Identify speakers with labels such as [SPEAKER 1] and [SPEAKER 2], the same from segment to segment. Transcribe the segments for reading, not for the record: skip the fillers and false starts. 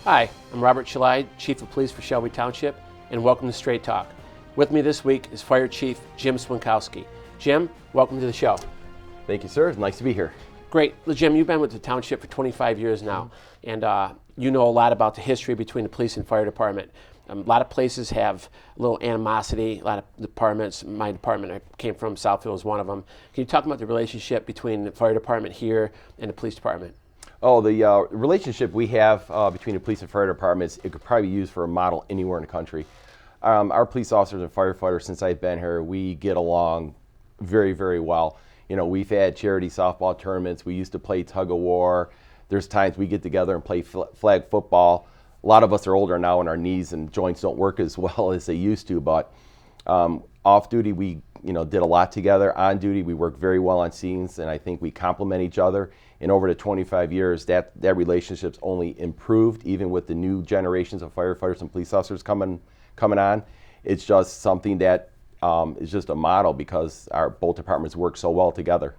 [SPEAKER 1] Hi, I'm Robert SHELIDE, Chief of Police for Shelby Township, and welcome to Straight Talk. With me this week is Fire Chief Jim SWINKOWSKI. Jim, welcome to the show.
[SPEAKER 2] Thank you, sir. It's nice to be here.
[SPEAKER 1] Great. Well, Jim, you've been with the Township for 25 years now, and you know a lot about the history between the police and fire department. A lot of places have a little animosity, a lot of departments. My department I came from, Southfield, was one of them. Can you talk about the relationship between the fire department here and the police department?
[SPEAKER 2] Oh, the relationship we have between the police and fire departments, it could probably be used for a model anywhere in the country. Our police officers and firefighters, since I've been here, we get along very, very well. You know, we've had charity softball tournaments. We used to play tug of war. There's times we get together and play flag football. A lot of us are older now and our knees and joints don't work as well as they used to, but off duty we did a lot together. On duty we work very well on scenes, and I think we complement each other. And over the 25 years, that relationship's only improved, even with the new generations of firefighters and police officers coming on. It's just something that is just a model because both departments work so well together.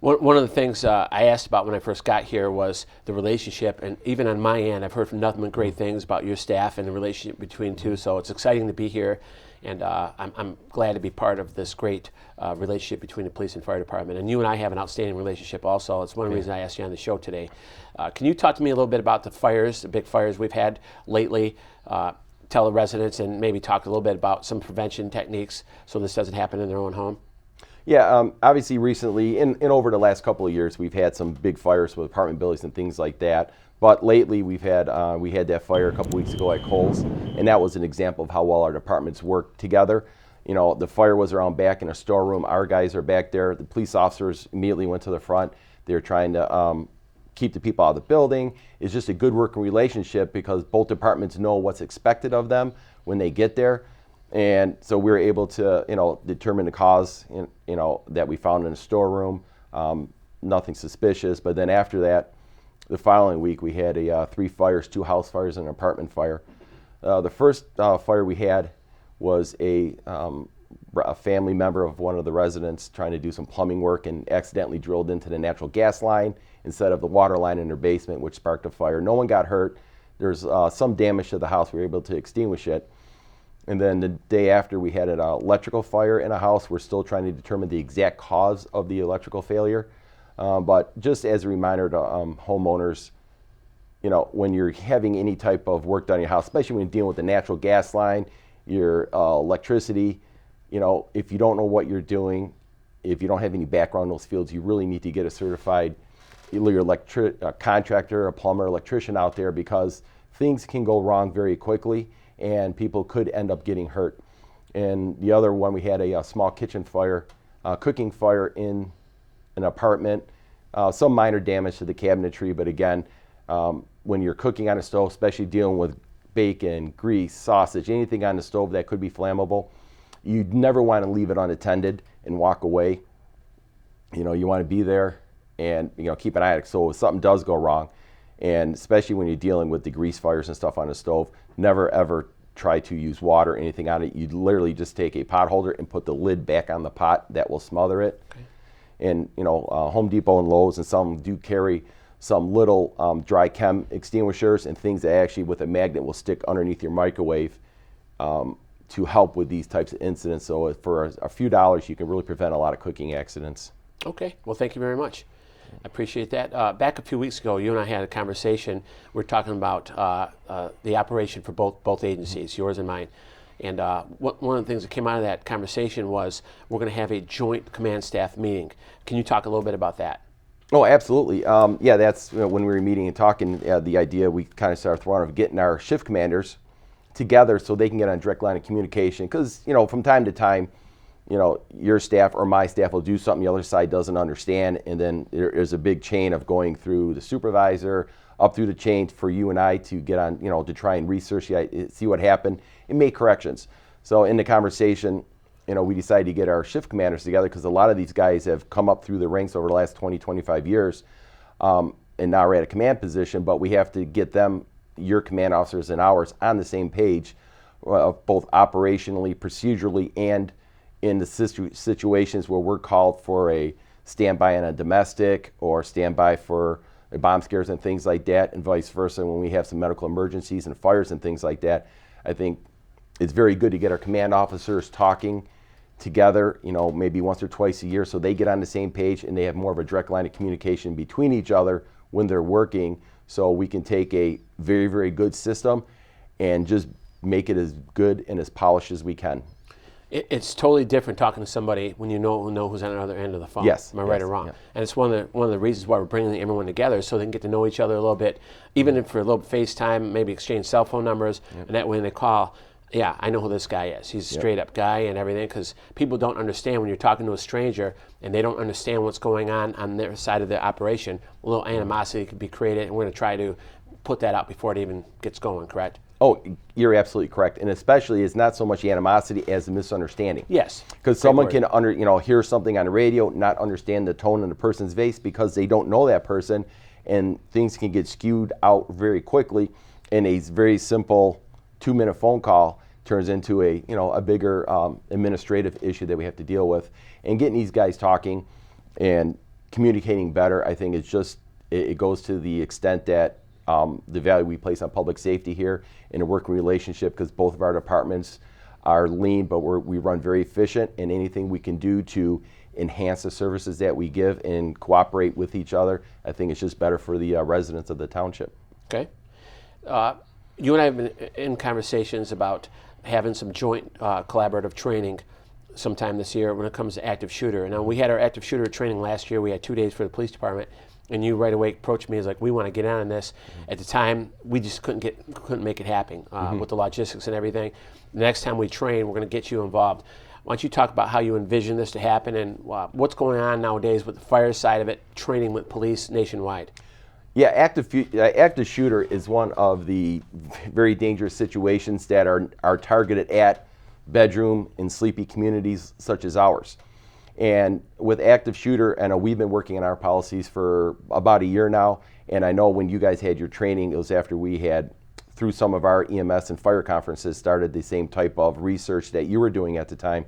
[SPEAKER 1] One of the things I asked about when I first got here was the relationship, and even on my end, I've heard nothing but great things about your staff and the relationship between the two, so it's exciting to be here, and I'm glad to be part of this great relationship between the police and fire department. And you and I have an outstanding relationship also. It's one of the reasons I asked you on the show today. Can you talk to me a little bit about the fires, the big fires we've had lately? Tell the residents and maybe talk a little bit about some prevention techniques so this doesn't happen in their own home.
[SPEAKER 2] Yeah, obviously recently, and over the last couple of years, we've had some big fires with apartment buildings and things like that. But lately, we had that fire a couple weeks ago at Kohl's, and that was an example of how well our departments work together. You know, the fire was around back in a storeroom. Our guys are back there. The police officers immediately went to the front. They were trying to keep the people out of the building. It's just a good working relationship because both departments know what's expected of them when they get there. And so we were able to, determine the cause, that we found in a storeroom. Nothing suspicious. But then after that, the following week, we had 3 fires, 2 house fires and an apartment fire. The first fire we had was a family member of one of the residents trying to do some plumbing work and accidentally drilled into the natural gas line instead of the water line in their basement, which sparked a fire. No one got hurt. There's some damage to the house. We were able to extinguish it. And then the day after, we had an electrical fire in a house. We're still trying to determine the exact cause of the electrical failure. But just as a reminder to homeowners, when you're having any type of work done in your house, especially when you're dealing with the natural gas line, your electricity, if you don't know what you're doing, if you don't have any background in those fields, you really need to get a certified contractor, a plumber, electrician out there, because things can go wrong very quickly and people could end up getting hurt. And the other one, we had a small kitchen fire, cooking fire in an apartment. Some minor damage to the cabinetry, but again, when you're cooking on a stove, especially dealing with bacon, grease, sausage, anything on the stove that could be flammable, you'd never want to leave it unattended and walk away. You want to be there and keep an eye on it. So if something does go wrong, and especially when you're dealing with the grease fires and stuff on the stove, never ever try to use water or anything on it. You literally just take a pot holder and put the lid back on the pot. That will smother it. Okay. And Home Depot and Lowe's and some do carry some little dry chem extinguishers and things that actually with a magnet will stick underneath your microwave to help with these types of incidents. So for a few dollars, you can really prevent a lot of cooking accidents.
[SPEAKER 1] Okay, well, thank you very much. I appreciate that. Back a few weeks ago, you and I had a conversation. We're talking about the operation for both agencies, yours and mine. And one of the things that came out of that conversation was we're going to have a joint command staff meeting. Can you talk a little bit about that?
[SPEAKER 2] Oh, absolutely. Yeah, that's when we were meeting and talking, the idea we kind of started throwing of getting our shift commanders together so they can get on a direct line of communication. Because, from time to time, your staff or my staff will do something the other side doesn't understand, and then there's a big chain of going through the supervisor, up through the chain for you and I to get on, to try and research, see what happened, and make corrections. So in the conversation, we decided to get our shift commanders together because a lot of these guys have come up through the ranks over the last 20, 25 years, and now we're at a command position, but we have to get them, your command officers and ours, on the same page, both operationally, procedurally, and in the situations where we're called for a standby on a domestic or standby for bomb scares and things like that, and vice versa when we have some medical emergencies and fires and things like that. I think it's very good to get our command officers talking together, maybe once or twice a year, so they get on the same page and they have more of a direct line of communication between each other when they're working, so we can take a very, very good system and just make it as good and as polished as we can.
[SPEAKER 1] It's totally different talking to somebody when you know who's on the other end of the phone.
[SPEAKER 2] Yes.
[SPEAKER 1] Am I right or wrong?
[SPEAKER 2] Yeah.
[SPEAKER 1] And it's one of the reasons why we're bringing everyone together, so they can get to know each other a little bit, even if for a little FaceTime, maybe exchange cell phone numbers, and that way when they call, yeah, I know who this guy is. He's a straight up guy and everything, because people don't understand when you're talking to a stranger and they don't understand what's going on their side of the operation. A little animosity could be created, and we're going to try to put that out before it even gets going, correct?
[SPEAKER 2] Oh, you're absolutely correct, and especially it's not so much animosity as a misunderstanding.
[SPEAKER 1] Yes.
[SPEAKER 2] Because someone can hear something on the radio, not understand the tone in the person's voice because they don't know that person, and things can get skewed out very quickly, and a very simple 2-minute phone call turns into a bigger administrative issue that we have to deal with. And getting these guys talking and communicating better, I think it goes to the extent that the value we place on public safety here in a working relationship, because both of our departments are lean, but we run very efficient, and anything we can do to enhance the services that we give and cooperate with each other, I think it's just better for the residents of the township.
[SPEAKER 1] Okay. You and I have been in conversations about having some joint collaborative training sometime this year when it comes to active shooter. Now, we had our active shooter training last year. We had 2 days for the police department, and you right away approached me as like, we want to get on this. At the time, we just couldn't make it happen with the logistics and everything. The next time we train, we're going to get you involved. Why don't you talk about how you envision this to happen, and what's going on nowadays with the fire side of it, training with police nationwide?
[SPEAKER 2] Yeah, active shooter is one of the very dangerous situations that are targeted at bedroom and sleepy communities such as ours. And with active shooter, I know we've been working on our policies for about a year now, and I know when you guys had your training, it was after we had, through some of our EMS and fire conferences, started the same type of research that you were doing at the time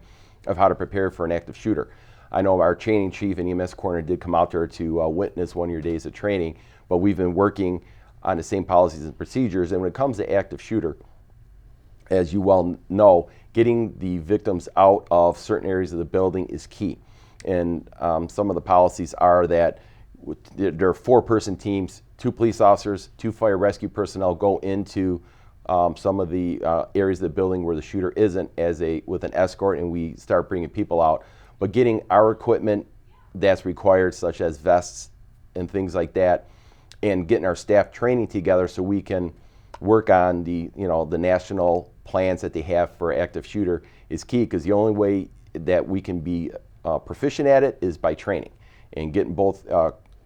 [SPEAKER 2] of how to prepare for an active shooter. I know our training chief and EMS corner did come out there to witness one of your days of training, but we've been working on the same policies and procedures. And when it comes to active shooter, as you well know, getting the victims out of certain areas of the building is key. And some of the policies are that there are 4-person teams, 2 police officers, 2 fire rescue personnel go into some of the areas of the building where the shooter isn't with an escort, and we start bringing people out. But getting our equipment that's required, such as vests and things like that, and getting our staff training together so we can work on the national plans that they have for active shooter is key, because the only way that we can be proficient at it is by training, and getting both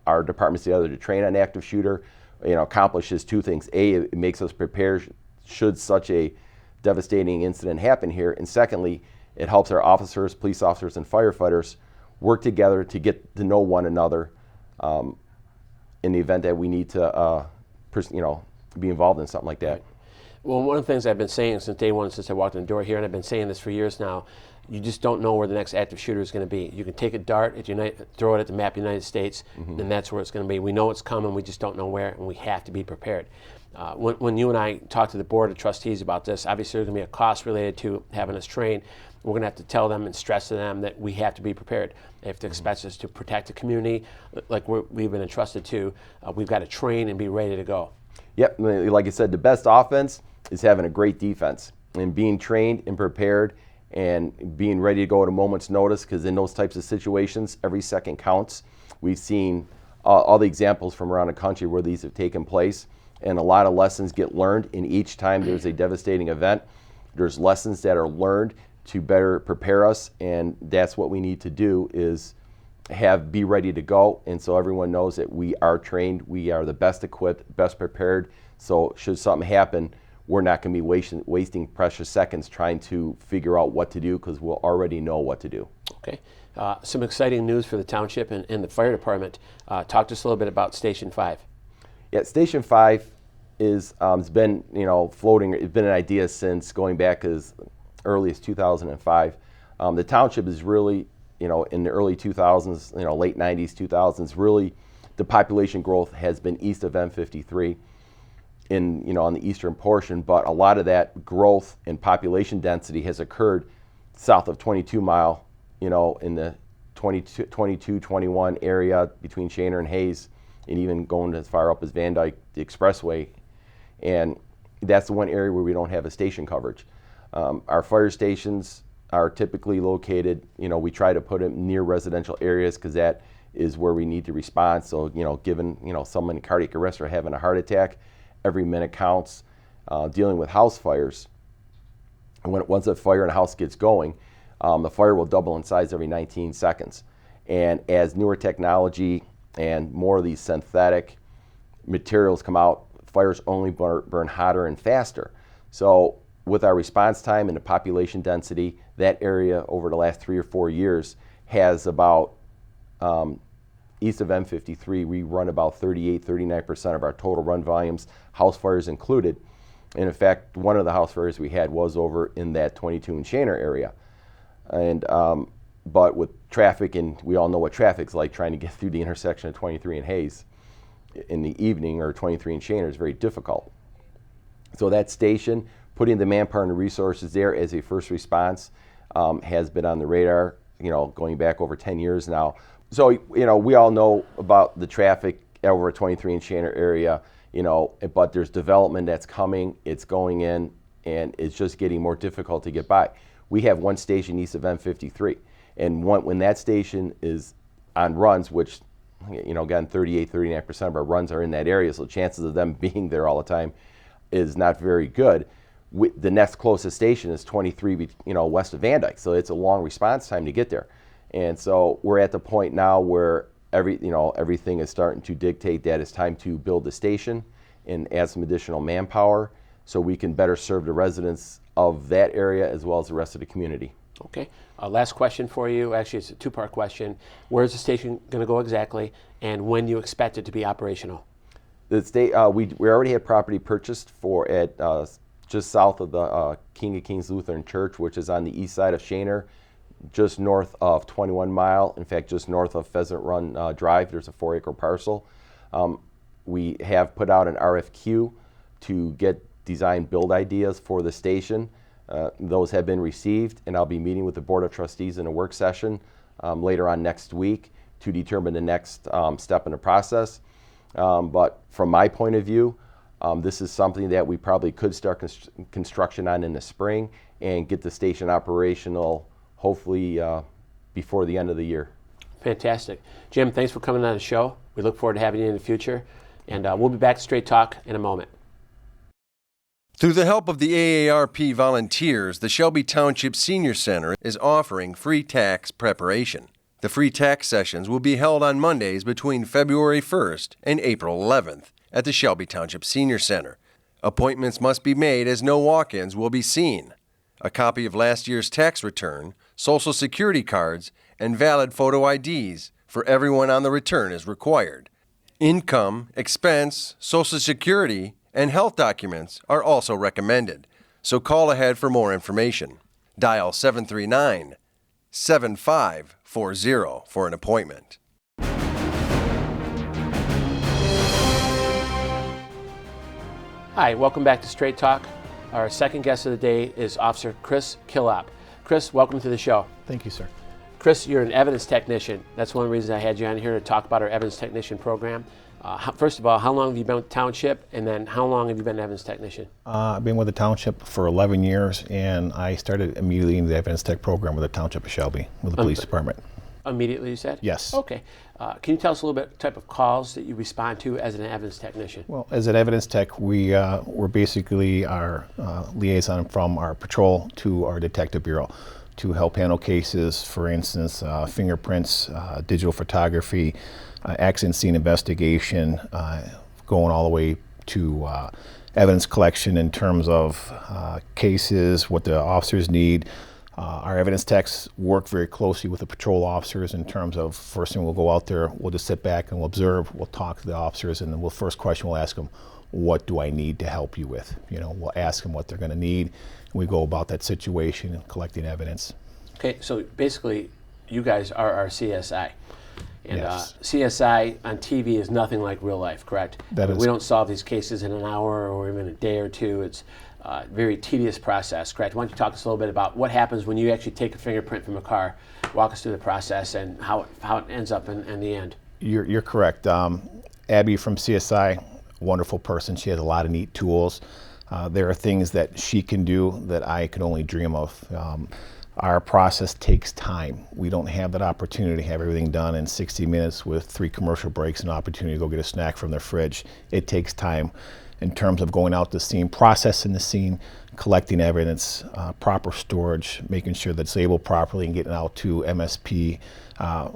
[SPEAKER 2] our departments together to train on active shooter accomplishes 2 things. A, it makes us prepare should such a devastating incident happen here, and secondly, it helps our officers, police officers, and firefighters work together to get to know one another in the event that we need to be involved in something like that.
[SPEAKER 1] Right. Well, one of the things I've been saying since day one, since I walked in the door here, and I've been saying this for years now, you just don't know where the next active shooter is going to be. You can take a dart, throw it at the map of the United States, and that's where it's going to be. We know it's coming, we just don't know where, and we have to be prepared. When you and I talk to the board of trustees about this, obviously there's going to be a cost related to having us train. We're going to have to tell them and stress to them that we have to be prepared. They have to expect us to protect the community like we've been entrusted to. We've got to train and be ready to go.
[SPEAKER 2] Yep, like I said, the best offense is having a great defense and being trained and prepared and being ready to go at a moment's notice, because in those types of situations, every second counts. We've seen all the examples from around the country where these have taken place, and a lot of lessons get learned, and each time there's a devastating event, there's lessons that are learned to better prepare us, and that's what we need to do is be ready to go. And so everyone knows that we are trained, we are the best equipped, best prepared, so should something happen, we're not going to be wasting precious seconds trying to figure out what to do, because we'll already know what to do. Okay.
[SPEAKER 1] Some exciting news for the township and the fire department. Talk to us a little bit about Station 5.
[SPEAKER 2] Yeah, Station 5 has been floating. It's been an idea since going back as early as 2005. The township is really in the early 2000s, late 90s, 2000s, really the population growth has been east of M53 on the eastern portion, but a lot of that growth in population density has occurred south of 22 Mile, in the 22, 21 area between Shaner and Hayes, and even going as far up as Van Dyke, the expressway. And that's the one area where we don't have a station coverage. Our fire stations are typically located, we try to put them near residential areas because that is where we need to respond. So, given, someone in cardiac arrest or having a heart attack, every minute counts. Dealing with house fires, and once a fire in a house gets going, the fire will double in size every 19 seconds. And as newer technology and more of these synthetic materials come out, fires only burn hotter and faster. So with our response time and the population density, that area over the last 3 or 4 years has about, east of M53, we run about 38-39% of our total run volumes, house fires included. And in fact, one of the house fires we had was over in that 22 and Shaner area. And but with traffic, and we all know what traffic's like trying to get through the intersection of 23 and Hayes in the evening, or 23 and Shaner, is very difficult. So that station, putting the manpower and the resources there as a first response, has been on the radar, going back over 10 years now. So, we all know about the traffic over 23 and Shaner area, but there's development that's coming, it's going in, and it's just getting more difficult to get by. We have one station east of M53, and when that station is on runs, which, again, 38-39% of our runs are in that area, so chances of them being there all the time is not very good. The next closest station is 23, west of Van Dyke, so it's a long response time to get there. And so we're at the point now where everything is starting to dictate that it's time to build the station and add some additional manpower so we can better serve the residents of that area as well as the rest of the community.
[SPEAKER 1] Okay. Last question for you. Actually, it's a two-part question. Where's the station going to go exactly, and when do you expect it to be operational?
[SPEAKER 2] The state, we already had property purchased at just south of the King of Kings Lutheran Church, which is on the east side of Shaner, just north of 21 Mile. In fact, just north of Pheasant Run Drive, there's a 4-acre parcel. We have put out an RFQ to get design build ideas for the station. Those have been received, and I'll be meeting with the Board of Trustees in a work session later on next week to determine the next step in the process. But from my point of view, this is something that we probably could start construction on in the spring and get the station operational hopefully before the end of the year.
[SPEAKER 1] Fantastic. Jim, thanks for coming on the show. We look forward to having you in the future, and we'll be back to Straight Talk in a moment.
[SPEAKER 3] Through the help of the AARP volunteers, the Shelby Township Senior Center is offering free tax preparation. The free tax sessions will be held on Mondays between February 1st and April 11th at the Shelby Township Senior Center. Appointments must be made as no walk-ins will be seen. A copy of last year's tax return, Social Security cards, and valid photo IDs for everyone on the return is required. Income, expense, Social Security, and health documents are also recommended, so call ahead for more information. Dial 739-7540 for an appointment.
[SPEAKER 1] Hi, welcome back to Straight Talk. Our second guest of the day is Officer Chris KILLOP. Chris, welcome to the show.
[SPEAKER 4] Thank you, sir.
[SPEAKER 1] Chris, you're an evidence technician. That's one of the reasons I had you on here to talk about our evidence technician program. First of all, how long have you been with the Township, and then how long have you been an evidence technician?
[SPEAKER 4] I've been with the Township for 11 years, and I started immediately in the evidence tech program with the Township of Shelby, with the police department.
[SPEAKER 1] Immediately, you said?
[SPEAKER 4] Yes.
[SPEAKER 1] Okay. Can you tell us a little bit type of calls that you respond to as an evidence technician?
[SPEAKER 4] Well, as an evidence tech, we're basically our liaison from our patrol to our detective bureau to help handle cases, for instance, fingerprints, digital photography, accident scene investigation, going all the way to evidence collection in terms of cases, what the officers need. Our evidence techs work very closely with the patrol officers in terms of, first thing, we'll go out there, we'll just sit back and we'll observe, we'll talk to the officers, and then first question we'll ask them, what do I need to help you with? We'll ask them what they're going to need, and we go about that situation and collecting evidence.
[SPEAKER 1] Okay, so basically, you guys are our CSI. And
[SPEAKER 4] Yes.
[SPEAKER 1] CSI on TV is nothing like real life, correct?
[SPEAKER 4] That is-
[SPEAKER 1] We don't solve these cases in an hour or even a day or two. It's a very tedious process, correct? Why don't you talk to us a little bit about what happens when you actually take a fingerprint from a car, walk us through the process and how it ends up in the end.
[SPEAKER 4] You're correct. Abby from CSI, wonderful person. She has a lot of neat tools. There are things that she can do that I could only dream of. Our process takes time. We don't have that opportunity to have everything done in 60 minutes with 3 commercial breaks and an opportunity to go get a snack from their fridge. It takes time in terms of going out to the scene, processing the scene, collecting evidence, proper storage, making sure that it's labeled properly and getting out to MSP,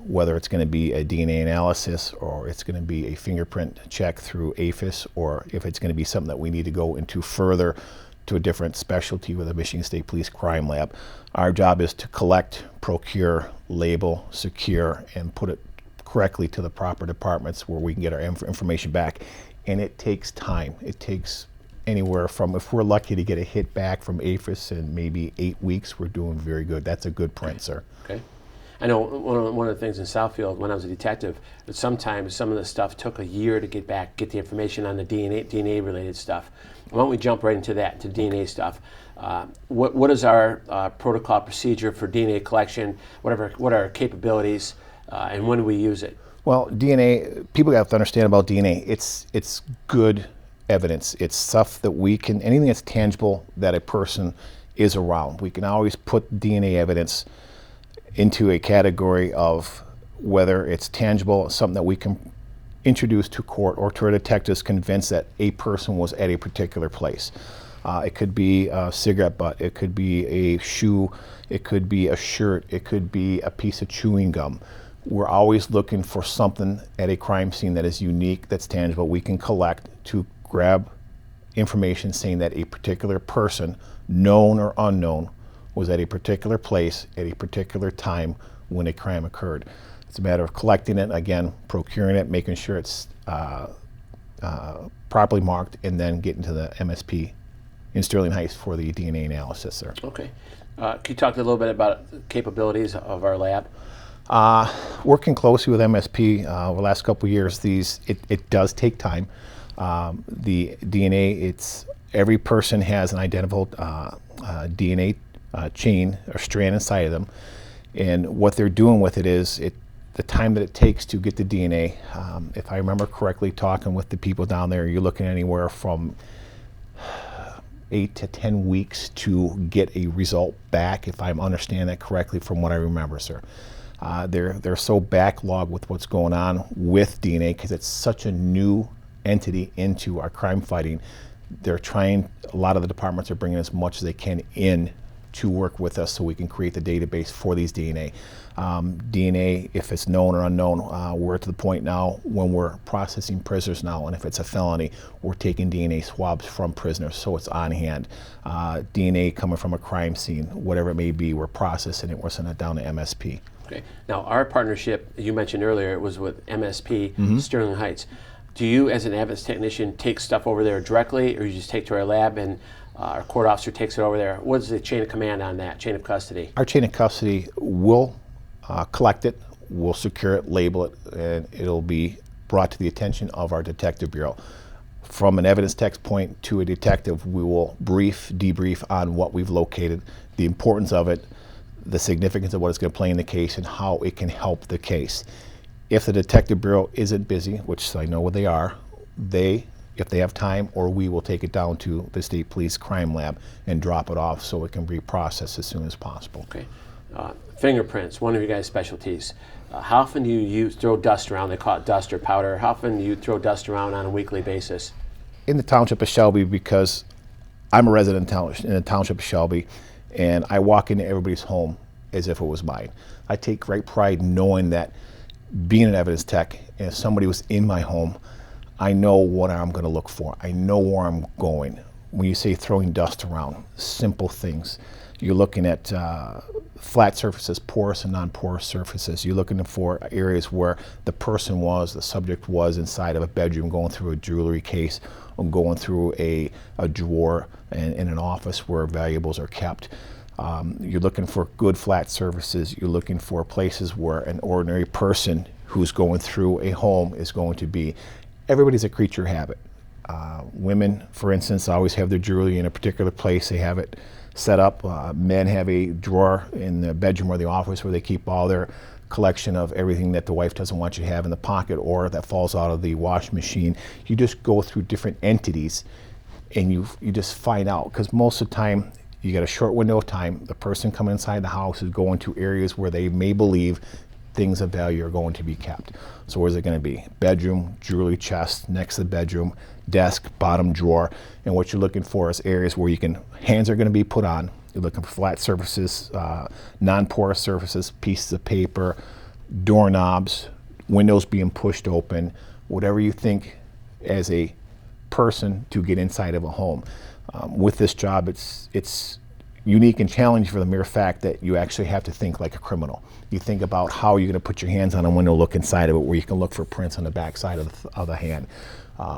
[SPEAKER 4] whether it's going to be a DNA analysis or it's going to be a fingerprint check through APHIS, or if it's going to be something that we need to go into further to a different specialty with the Michigan State Police Crime Lab. Our job is to collect, procure, label, secure, and put it correctly to the proper departments where we can get our information back. And it takes time. It takes anywhere from, if we're lucky to get a hit back from APHIS in maybe 8 weeks, we're doing very good. That's a good print, sir.
[SPEAKER 1] Okay. I know one of the things in Southfield when I was a detective, that sometimes some of the stuff took a year to get the information on the DNA related stuff. Why don't we jump right into that, to DNA stuff? What is our protocol procedure for DNA collection? What are our capabilities, and when do we use it?
[SPEAKER 4] Well, DNA, people have to understand about DNA. It's good evidence. It's stuff that we can, anything that's tangible that a person is around. We can always put DNA evidence into a category of whether it's tangible, something that we can introduce to court or to our detectives convinced that a person was at a particular place. It could be a cigarette butt, it could be a shoe, it could be a shirt, it could be a piece of chewing gum. We're always looking for something at a crime scene that is unique, that's tangible, we can collect to grab information saying that a particular person, known or unknown, was at a particular place at a particular time when a crime occurred. It's a matter of collecting it, again, procuring it, making sure it's properly marked, and then getting to the MSP in Sterling Heights for the DNA analysis, sir.
[SPEAKER 1] Okay. Can you talk a little bit about the capabilities of our lab?
[SPEAKER 4] Working closely with MSP over the last couple of years, it does take time. The DNA, every person has an identifiable DNA chain or strand inside of them, and what they're doing with it is the time that it takes to get the DNA. If I remember correctly, talking with the people down there, you're looking anywhere from 8 to 10 weeks to get a result back, if I'm understanding that correctly from what I remember, sir. They're so backlogged with what's going on with DNA because it's such a new entity into our crime fighting. They're trying, a lot of the departments are bringing as much as they can in to work with us so we can create the database for these DNA. DNA, if it's known or unknown, we're to the point now when we're processing prisoners now, and if it's a felony, we're taking DNA swabs from prisoners so it's on hand. DNA coming from a crime scene, whatever it may be, we're processing it, we're sending it down to MSP.
[SPEAKER 1] Okay. Now, our partnership, you mentioned earlier, it was with MSP, Sterling Heights. Do you, as an evidence technician, take stuff over there directly, or you just take to our lab and our court officer takes it over there? What is the chain of command on that, chain of custody?
[SPEAKER 4] Our chain of custody will collect it, we'll secure it, label it, and it'll be brought to the attention of our detective bureau. From an evidence tech point to a detective, we will debrief on what we've located, the importance of it, the significance of what it's going to play in the case, and how it can help the case. If the detective bureau isn't busy, which I know what they are, if they have time, or we will take it down to the State Police Crime Lab and drop it off so it can be processed as soon as possible.
[SPEAKER 1] Okay. Fingerprints, one of your guys' specialties. How often do you throw dust around? They call it dust or powder. How often do you throw dust around on a weekly basis?
[SPEAKER 4] In the Township of Shelby, because I'm a resident in the Township of Shelby, and I walk into everybody's home as if it was mine. I take great pride knowing that being an evidence tech, and if somebody was in my home, I know what I'm going to look for. I know where I'm going. When you say throwing dust around, simple things. You're looking at flat surfaces, porous and non-porous surfaces. You're looking for areas where the person was, the subject was inside of a bedroom, going through a jewelry case, or going through a drawer in an office where valuables are kept. You're looking for good flat surfaces. You're looking for places where an ordinary person who's going through a home is going to be, everybody's a creature of habit. Women, for instance, always have their jewelry in a particular place. They have it set up. Men have a drawer in the bedroom or the office where they keep all their collection of everything that the wife doesn't want you to have in the pocket or that falls out of the washing machine. You just go through different entities and you just find out, because most of the time you got a short window of time. The person coming inside the house is going to areas where they may believe things of value are going to be kept. So where's it going to be? Bedroom, jewelry chest, next to the bedroom, desk, bottom drawer. And what you're looking for is areas where hands are going to be put on. You're looking for flat surfaces, non-porous surfaces, pieces of paper, doorknobs, windows being pushed open, whatever you think as a person to get inside of a home. With this job, it's unique and challenging for the mere fact that you actually have to think like a criminal. You think about how you're going to put your hands on a window, look inside of it, where you can look for prints on the back side of the hand,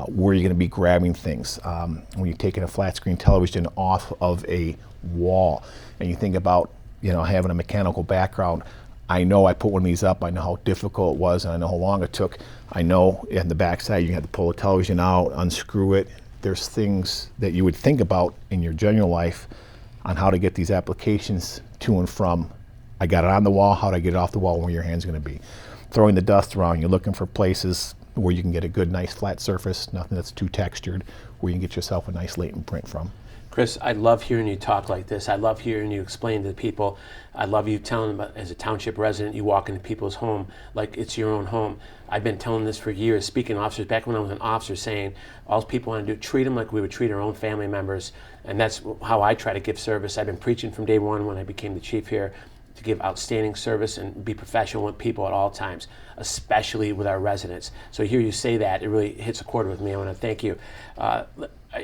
[SPEAKER 4] where you're going to be grabbing things. When you're taking a flat screen television off of a wall, and you think about having a mechanical background. I know I put one of these up, I know how difficult it was, and I know how long it took. I know in the back side you have to pull the television out, unscrew it. There's things that you would think about in your general life on how to get these applications to and from. I got it on the wall, how do I get it off the wall, where your hand's going to be. Throwing the dust around, you're looking for places where you can get a good, nice flat surface, nothing that's too textured, where you can get yourself a nice latent print from.
[SPEAKER 1] Chris, I love hearing you talk like this. I love hearing you explain to people. I love you telling them, as a township resident, you walk into people's home like it's your own home. I've been telling this for years, speaking to officers, back when I was an officer, saying all people want to do, treat them like we would treat our own family members. And that's how I try to give service. I've been preaching from day one when I became the chief here, to give outstanding service and be professional with people at all times, especially with our residents. So to hear you say that, it really hits a chord with me. I want to thank you.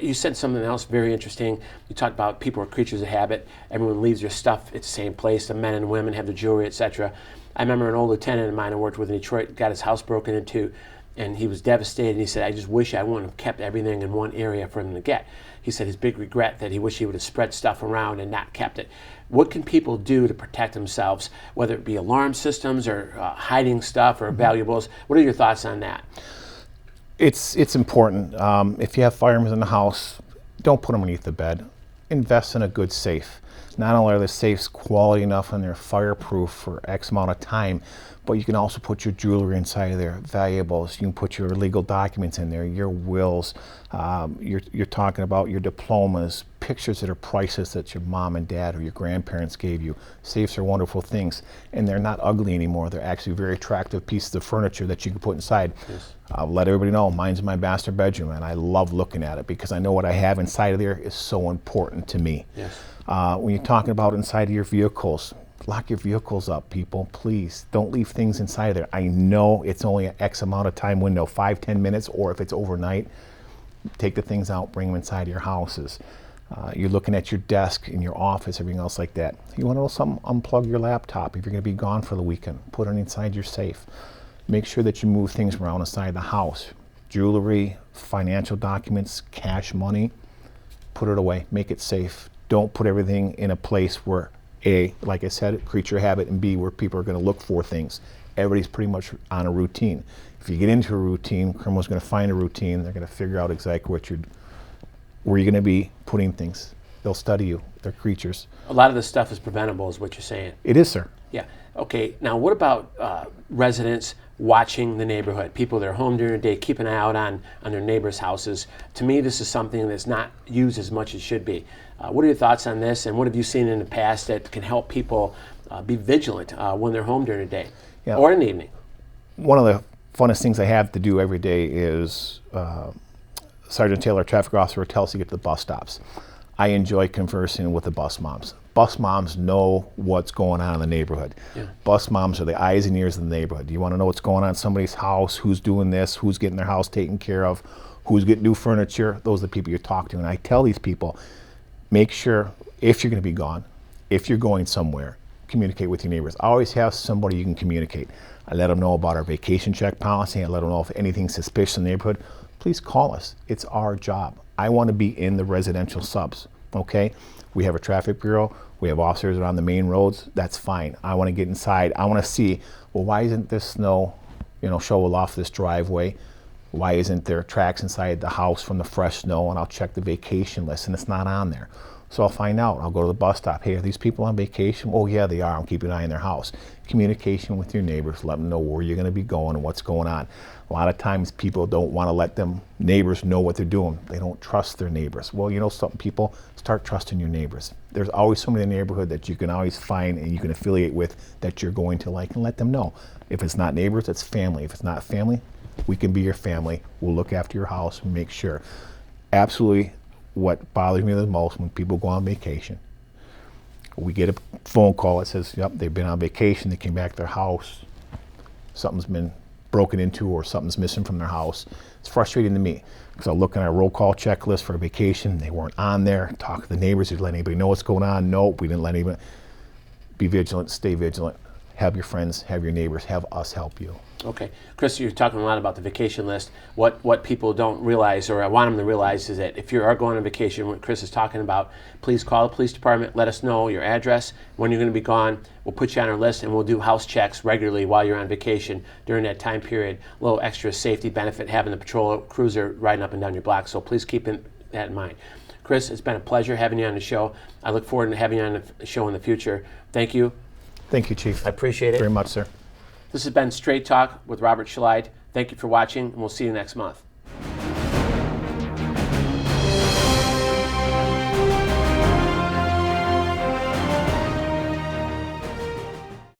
[SPEAKER 1] You said something else very interesting. You talked about people are creatures of habit. Everyone leaves their stuff at the same place. The men and women have their jewelry, etc. I remember an old lieutenant of mine I worked with in Detroit got his house broken into, and he was devastated. He said, I just wish I wouldn't have kept everything in one area for him to get. He said his big regret that he wished he would have spread stuff around and not kept it. What can people do to protect themselves, whether it be alarm systems or hiding stuff or valuables? What are your thoughts on that?
[SPEAKER 4] It's important. If you have firearms in the house, don't put them underneath the bed. Invest in a good safe. Not only are the safes quality enough and they're fireproof for X amount of time, but you can also put your jewelry inside of there, valuables. You can put your legal documents in there, your wills. You're talking about your diplomas, pictures that are priceless that your mom and dad or your grandparents gave you. Safes are wonderful things, and they're not ugly anymore. They're actually very attractive pieces of furniture that you can put inside.
[SPEAKER 1] Yes.
[SPEAKER 4] I'll let everybody know, mine's my master bedroom, and I love looking at it because I know what I have inside of there is so important to me.
[SPEAKER 1] Yes.
[SPEAKER 4] When you're talking about inside of your vehicles, lock your vehicles up, people, please. Don't leave things inside of there. I know it's only an X amount of time window, 5-10 minutes, or if it's overnight, take the things out, bring them inside your houses. You're looking at your desk in your office, everything else like that. You want to know something? Unplug your laptop. If you're going to be gone for the weekend, put it inside your safe. Make sure that you move things around inside the house. Jewelry, financial documents, cash money, put it away. Make it safe. Don't put everything in a place where A, like I said, creature habit, and B, where people are going to look for things. Everybody's pretty much on a routine. If you get into a routine, criminals are going to find a routine. They're going to figure out exactly where you're going to be putting things. They'll study you. They're creatures.
[SPEAKER 1] A lot of this stuff is preventable, is what you're saying.
[SPEAKER 4] It is, sir.
[SPEAKER 1] Yeah. Okay. Now, what about residents watching the neighborhood? People that are home during the day, keep an eye out on their neighbors' houses. To me, this is something that's not used as much as it should be. What are your thoughts on this, and what have you seen in the past that can help people be vigilant when they're home during the day or in the evening?
[SPEAKER 4] One of the funnest things I have to do every day is Sergeant Taylor, traffic officer, tells us to get to the bus stops. I enjoy conversing with the bus moms. Bus moms know what's going on in the neighborhood. Yeah. Bus moms are the eyes and ears of the neighborhood. You want to know what's going on in somebody's house, who's doing this, who's getting their house taken care of, who's getting new furniture. Those are the people you talk to. And I tell these people, make sure, if you're going to be gone, if you're going somewhere, communicate with your neighbors. Always have somebody you can communicate. I let them know about our vacation check policy. I let them know if anything's suspicious in the neighborhood. Please call us. It's our job. I want to be in the residential subs, okay? We have a traffic bureau. We have officers on the main roads. That's fine. I want to get inside. I want to see, well, why isn't this snow shovel off this driveway. Why isn't there tracks inside the house from the fresh snow? And I'll check the vacation list, and it's not on there. So I'll find out. I'll go to the bus stop. Hey, are these people on vacation? Oh, yeah, they are. I'm keeping an eye on their house. Communication with your neighbors. Let them know where you're going to be going and what's going on. A lot of times people don't want to let neighbors know what they're doing. They don't trust their neighbors. Well, you know something, people, start trusting your neighbors. There's always somebody in the neighborhood that you can always find and you can affiliate with that you're going to like, and let them know. If it's not neighbors, it's family. If it's not family, we can be your family. We'll look after your house and make sure. Absolutely, what bothers me the most when people go on vacation, we get a phone call that says, yep, they've been on vacation, they came back to their house, something's been broken into or something's missing from their house. It's frustrating to me because I look at our roll call checklist for a vacation, they weren't on there. Talk to the neighbors, did you let anybody know what's going on? Nope, we didn't let anybody. Be vigilant, stay vigilant. Have your friends, have your neighbors, have us help you.
[SPEAKER 1] Okay. Chris, you're talking a lot about the vacation list. What people don't realize, or I want them to realize, is that if you are going on vacation, what Chris is talking about, please call the police department, let us know your address, when you're going to be gone. We'll put you on our list, and we'll do house checks regularly while you're on vacation during that time period. A little extra safety benefit having the patrol cruiser riding up and down your block, so please keep that in mind. Chris, it's been a pleasure having you on the show. I look forward to having you on the show in the future. Thank you.
[SPEAKER 4] Thank you, Chief.
[SPEAKER 1] I appreciate it.
[SPEAKER 4] Very much, sir.
[SPEAKER 1] This has been Straight Talk with Robert Shelide. Thank you for watching, and we'll see you next month.